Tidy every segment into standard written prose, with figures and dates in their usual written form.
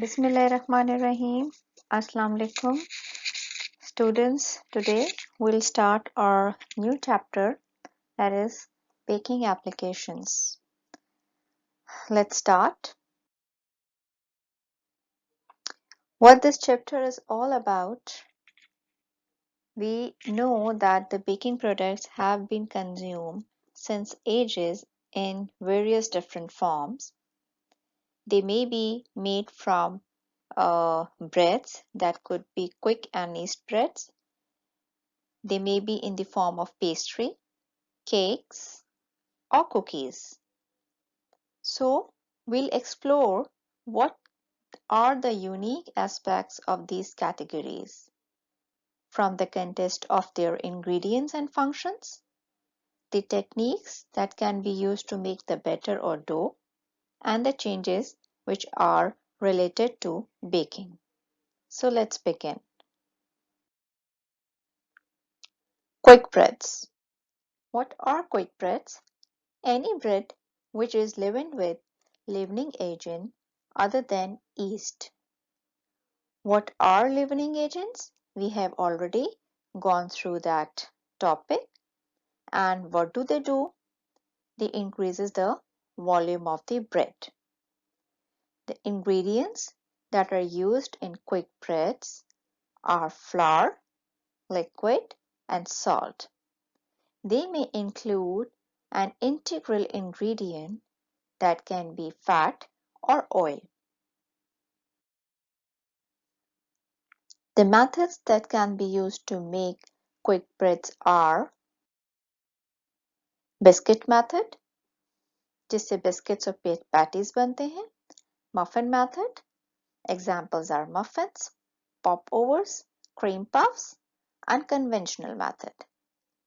Bismillahirrahmanirrahim. Assalamu alaikum. Students, today we'll start our new chapter, that is baking applications. Let's start. What this chapter is all about, we know that the baking products have been consumed since ages in various different forms. They may be made from breads that could be quick and yeast breads. They may be in the form of pastry, cakes, or cookies. So, we'll explore what are the unique aspects of these categories, from the context of their ingredients and functions, the techniques that can be used to make the batter or dough, and the changes which are related to baking. So, let's begin. Quick breads. What are quick breads? Any bread which is leavened with leavening agent other than yeast. What are leavening agents? We have already gone through that topic. And what do? They increases the volume of the bread. The ingredients that are used in quick breads are flour, liquid, and salt. They may include an integral ingredient that can be fat or oil. The methods that can be used to make quick breads are biscuit method, जिससे biscuits और patties बनते हैं, muffin method, examples are muffins, popovers, cream puffs, and conventional method,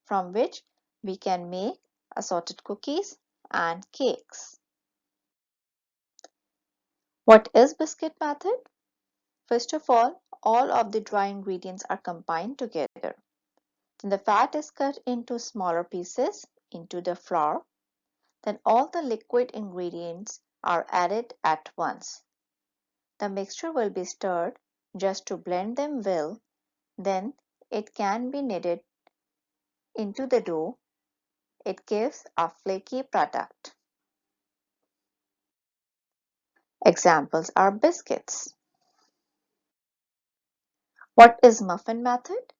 from which we can make assorted cookies and cakes. What is biscuit method? First of all of the dry ingredients are combined together. Then the fat is cut into smaller pieces into the flour. Then all the liquid ingredients are added at once. The mixture will be stirred just to blend them well. Then it can be kneaded into the dough. It gives a flaky product. Examples are biscuits. What is muffin method?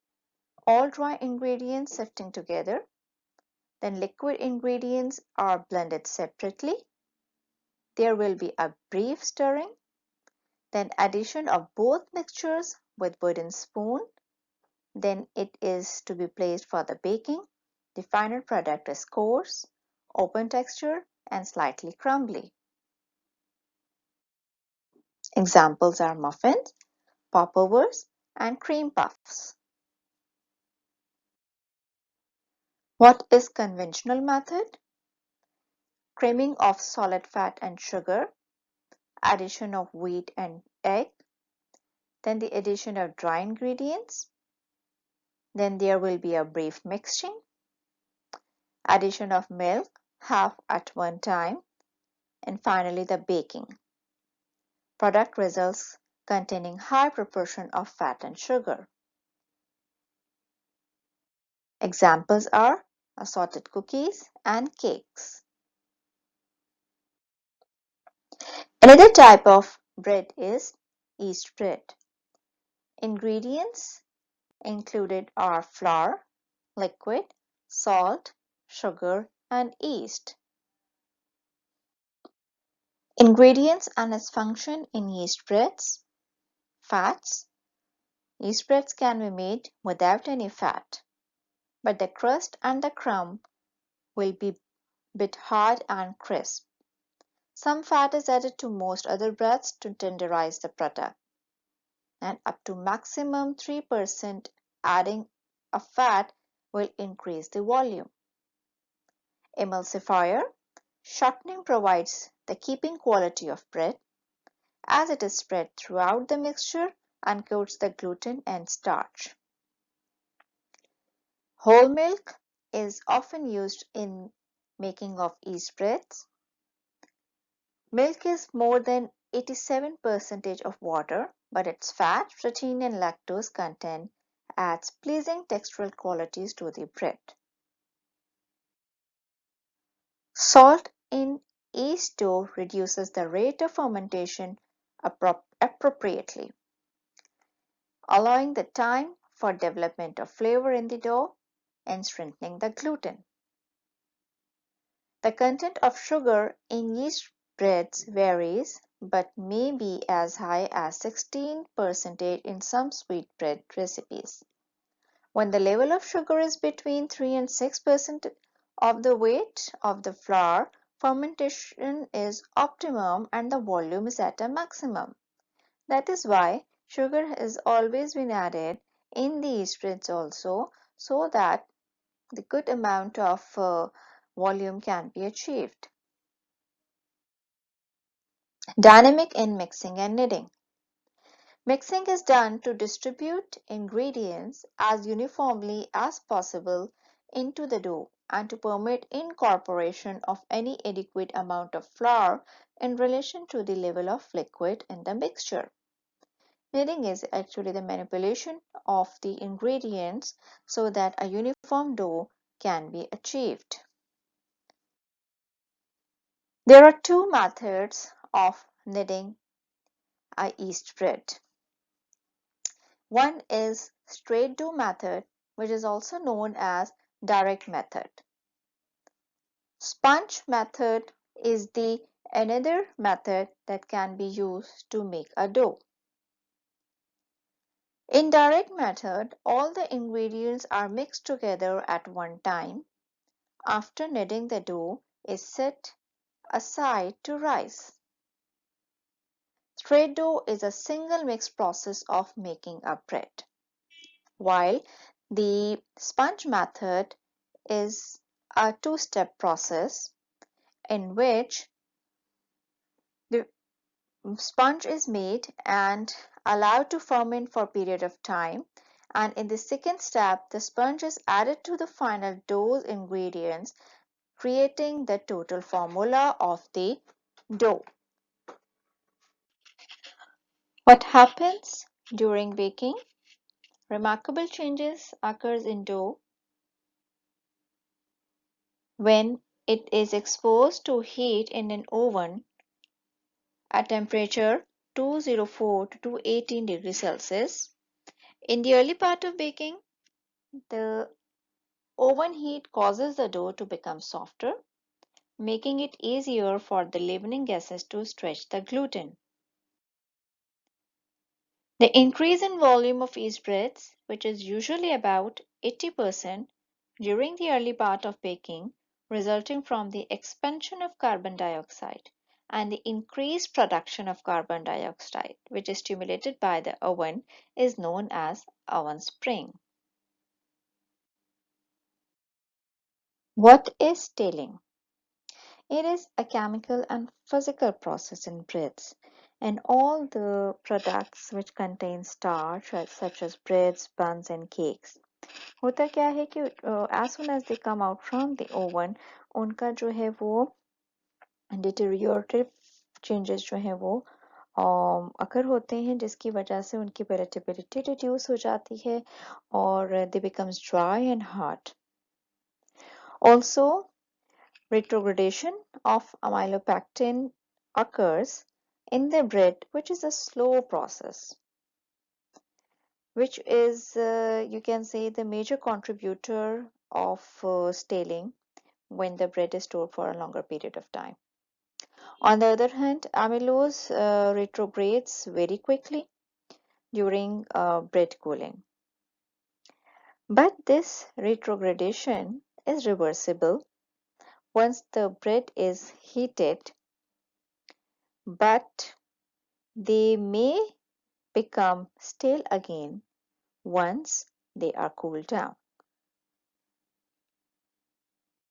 All dry ingredients sifting together. Then liquid ingredients are blended separately. There will be a brief stirring. Then addition of both mixtures with wooden spoon. Then it is to be placed for the baking. The final product is coarse, open texture, and slightly crumbly. Examples are muffins, popovers, and cream puffs. What is conventional method? Creaming of solid fat and sugar, addition of wheat and egg, then the addition of dry ingredients, then there will be a brief mixing, addition of milk half at one time, and finally the baking. Product results containing high proportion of fat and sugar. Examples are assorted cookies and cakes. Another type of bread is yeast bread. Ingredients included are flour, liquid, salt, sugar, and yeast. Ingredients and its function in yeast breads. Fats. Yeast breads can be made without any fat, but the crust and the crumb will be bit hard and crisp. Some fat is added to most other breads to tenderize the product, and up to maximum 3% adding a fat will increase the volume. Emulsifier. Shortening provides the keeping quality of bread as it is spread throughout the mixture and coats the gluten and starch. Whole milk is often used in making of yeast breads. Milk is more than 87% of water, but its fat, protein, and lactose content adds pleasing textural qualities to the bread. Salt in yeast dough reduces the rate of fermentation appropriately, allowing the time for development of flavor in the dough and strengthening the gluten. The content of sugar in yeast breads varies but may be as high as 16% in some sweet bread recipes. When the level of sugar is between 3 and 6% of the weight of the flour, fermentation is optimum and the volume is at a maximum. That is why sugar has always been added in the yeast breads also, so that the good amount of volume can be achieved. Dynamic in mixing and kneading. Mixing is done to distribute ingredients as uniformly as possible into the dough and to permit incorporation of any adequate amount of flour in relation to the level of liquid in the mixture. Kneading is actually the manipulation of the ingredients so that a uniform dough can be achieved. There are two methods of kneading a yeast bread. One is straight dough method, which is also known as direct method. Sponge method is the another method that can be used to make a dough. In direct method, all the ingredients are mixed together at one time. After kneading, the dough is set aside to rise. Straight dough is a single mix process of making a bread, while the sponge method is a two-step process in which the sponge is made and allowed to ferment for a period of time, and in the second step the sponge is added to the final dough ingredients, creating the total formula of the dough. What happens during baking? Remarkable changes occurs in dough when it is exposed to heat in an oven at temperature 204 to 218 degrees Celsius. In the early part of baking, the oven heat causes the dough to become softer, making it easier for the leavening gases to stretch the gluten. The increase in volume of yeast breads, which is usually about 80% during the early part of baking, resulting from the expansion of carbon dioxide and the increased production of carbon dioxide, which is stimulated by the oven, is known as oven spring. What is staling? It is a chemical and physical process in breads and all the products which contain starch such as breads, buns and cakes. होता क्या है कि as soon as they come out from the oven, उनका जो है वो deteriorative changes जो है वो अकर होते हैं, जिसकी वजह से उनकी palatability reduce हो जाती है और they becomes dry and hard. Also, retrogradation of amylopectin occurs in the bread, which is a slow process, which is you can say the major contributor of staling when the bread is stored for a longer period of time. On the other hand, amylose retrogrades very quickly during bread cooling. But this retrogradation is reversible once the bread is heated, but they may become stale again once they are cooled down.